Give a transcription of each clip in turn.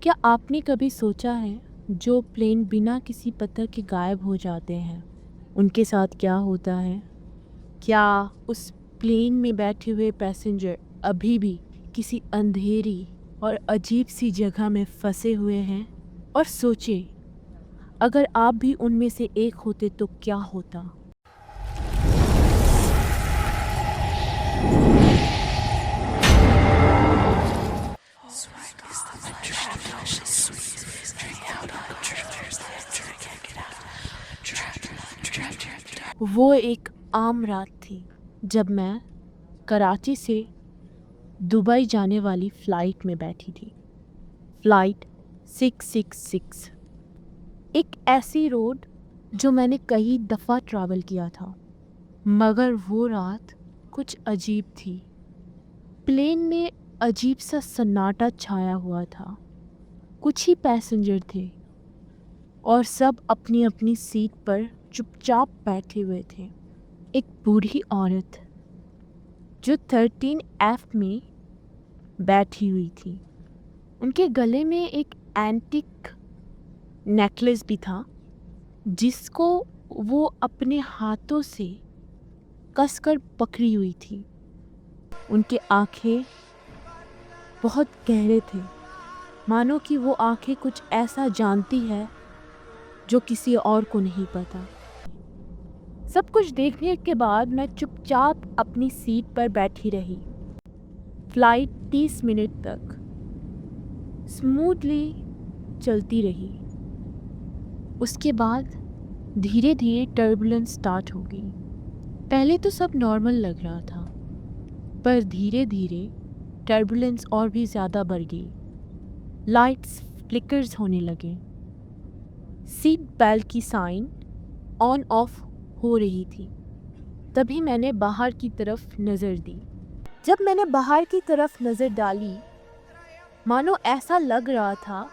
क्या आपने कभी सोचा है जो प्लेन बिना किसी पता के गायब हो जाते हैं उनके साथ क्या होता है? क्या उस प्लेन में बैठे हुए पैसेंजर अभी भी किसी अंधेरी और अजीब सी जगह में फंसे हुए हैं? और सोचिए, अगर आप भी उनमें से एक होते तो क्या होता? वो एक आम रात थी जब मैं कराची से दुबई जाने वाली फ़्लाइट में बैठी थी। फ़्लाइट 666, एक ऐसी रोड जो मैंने कई दफ़ा ट्रैवल किया था, मगर वो रात कुछ अजीब थी। प्लेन में अजीब सा सन्नाटा छाया हुआ था। कुछ ही पैसेंजर थे और सब अपनी अपनी सीट पर चुपचाप बैठे हुए थे। एक बूढ़ी औरत जो 13F में बैठी हुई थी, उनके गले में एक एंटिक नेकलेस भी था जिसको वो अपने हाथों से कसकर पकड़ी हुई थी। उनके आंखें बहुत गहरे थे, मानो कि वो आंखें कुछ ऐसा जानती है जो किसी और को नहीं पता। सब कुछ देखने के बाद मैं चुपचाप अपनी सीट पर बैठी रही। फ्लाइट 30 मिनट तक स्मूथली चलती रही। उसके बाद धीरे धीरे टर्बुलेंस स्टार्ट हो गई। पहले तो सब नॉर्मल लग रहा था, पर धीरे धीरे टर्बुलेंस और भी ज़्यादा बढ़ गई। लाइट्स फ्लिकर्स होने लगे। सीट बेल्ट की साइन ऑन ऑफ हो रही थी। तभी मैंने बाहर की तरफ नज़र दी। जब मैंने बाहर की तरफ नज़र डाली, मानो ऐसा लग रहा था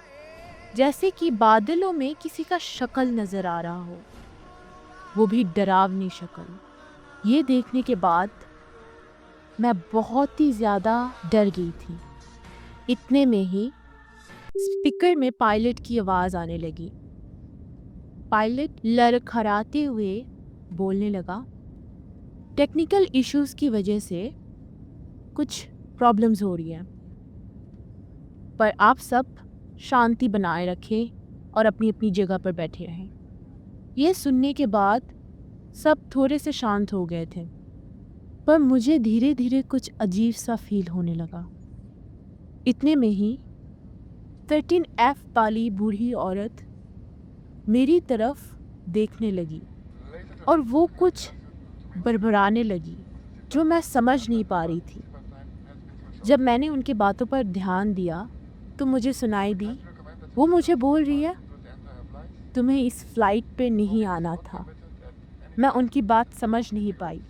जैसे कि बादलों में किसी का शक्ल नज़र आ रहा हो, वो भी डरावनी शक्ल। ये देखने के बाद मैं बहुत ही ज़्यादा डर गई थी। इतने में ही स्पीकर में पायलट की आवाज़ आने लगी। पायलट लड़खड़ाते हुए बोलने लगा, टेक्निकल इश्यूज़ की वजह से कुछ प्रॉब्लम्स हो रही हैं, पर आप सब शांति बनाए रखें और अपनी अपनी जगह पर बैठे रहें। ये सुनने के बाद सब थोड़े से शांत हो गए थे, पर मुझे धीरे धीरे कुछ अजीब सा फील होने लगा। इतने में ही 13F वाली बूढ़ी औरत मेरी तरफ देखने लगी और वो कुछ बड़बड़ाने लगी जो मैं समझ नहीं पा रही थी। जब मैंने उनकी बातों पर ध्यान दिया तो मुझे सुनाई दी, वो मुझे बोल रही है, तुम्हें इस फ्लाइट पे नहीं आना था। मैं उनकी बात समझ नहीं पाई।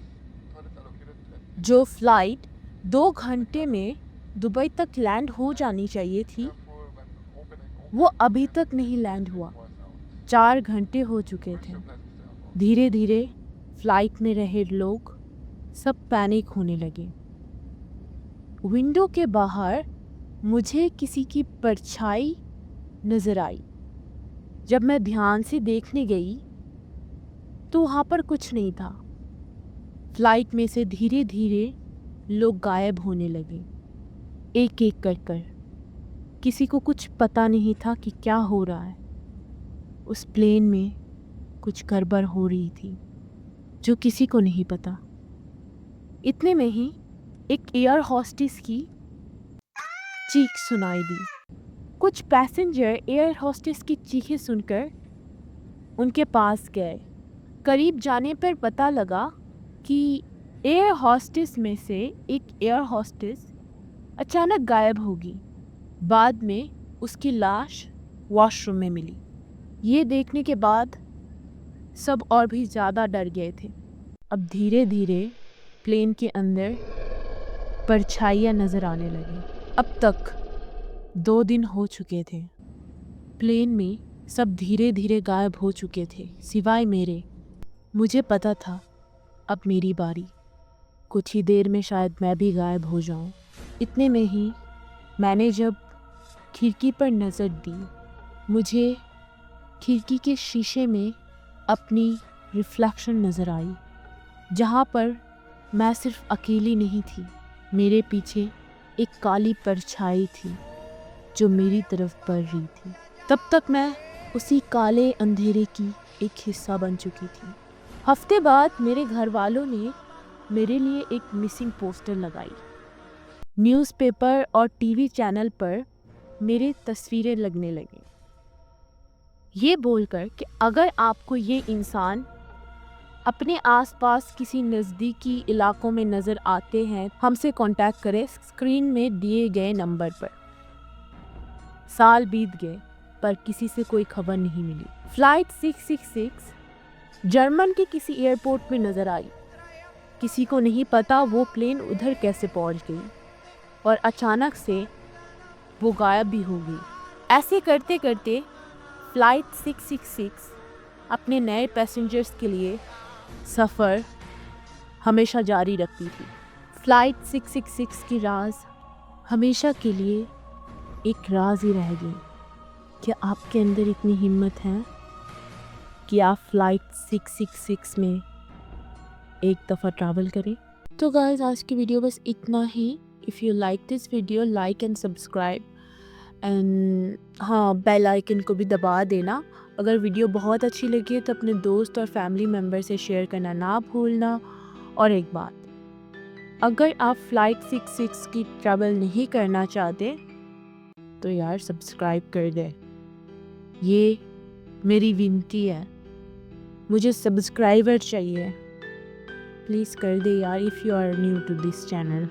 जो फ्लाइट 2 घंटे में दुबई तक लैंड हो जानी चाहिए थी, वो अभी तक नहीं लैंड हुआ। 4 घंटे हो चुके थे। धीरे धीरे फ्लाइट में रहे लोग सब पैनिक होने लगे। विंडो के बाहर मुझे किसी की परछाई नजर आई। जब मैं ध्यान से देखने गई तो वहाँ पर कुछ नहीं था। फ्लाइट में से धीरे धीरे लोग गायब होने लगे, एक एक कर। किसी को कुछ पता नहीं था कि क्या हो रहा है। उस प्लेन में कुछ गड़बड़ हो रही थी जो किसी को नहीं पता। इतने में ही एक एयर हॉस्टेस की चीख सुनाई दी। कुछ पैसेंजर एयर हॉस्टेस की चीखें सुनकर उनके पास गए। करीब जाने पर पता लगा कि एयर हॉस्टेस में से एक एयर हॉस्टेस अचानक गायब होगी। बाद में उसकी लाश वॉशरूम में मिली। ये देखने के बाद सब और भी ज़्यादा डर गए थे। अब धीरे धीरे प्लेन के अंदर परछाइयाँ नज़र आने लगी। अब तक 2 दिन हो चुके थे। प्लेन में सब धीरे धीरे गायब हो चुके थे सिवाय मेरे। मुझे पता था अब मेरी बारी। कुछ ही देर में शायद मैं भी गायब हो जाऊं। इतने में ही मैंने जब खिड़की पर नज़र दी। मुझे खिड़की के शीशे में अपनी रिफ्लेक्शन नज़र आई, जहाँ पर मैं सिर्फ अकेली नहीं थी। मेरे पीछे एक काली परछाई थी जो मेरी तरफ बढ़ रही थी। तब तक मैं उसी काले अंधेरे की एक हिस्सा बन चुकी थी। हफ्ते बाद मेरे घर वालों ने मेरे लिए एक मिसिंग पोस्टर लगाई। न्यूज़पेपर और टीवी चैनल पर मेरी तस्वीरें लगने लगी, ये बोलकर कि अगर आपको ये इंसान अपने आसपास किसी नज़दीकी इलाकों में नज़र आते हैं, हमसे कांटेक्ट करें स्क्रीन में दिए गए नंबर पर। साल बीत गए पर किसी से कोई खबर नहीं मिली। फ्लाइट 666 जर्मन के किसी एयरपोर्ट में नज़र आई। किसी को नहीं पता वो प्लेन उधर कैसे पहुंच गई और अचानक से वो गायब भी हो गई। ऐसे करते करते फ्लाइट 666 अपने नए पैसेंजर्स के लिए सफ़र हमेशा जारी रखती थी। फ्लाइट 666 की राज हमेशा के लिए एक राज ही रह गई। क्या आपके अंदर इतनी हिम्मत है कि आप फ्लाइट 666 में एक दफ़ा ट्रैवल करें? तो गाइस, आज की वीडियो बस इतना ही। If you like this video, like and subscribe and हाँ, बेल आइकन को भी दबा देना। अगर वीडियो बहुत अच्छी लगी तो अपने दोस्त और फैमिली मेम्बर से शेयर करना ना भूलना। और एक बात, अगर आप फ्लाइट 66 की ट्रैवल नहीं करना चाहते तो यार सब्सक्राइब कर दें। ये मेरी विनती है, मुझे सब्सक्राइबर चाहिए। प्लीज़ कर दे यार, if you are new to this channel.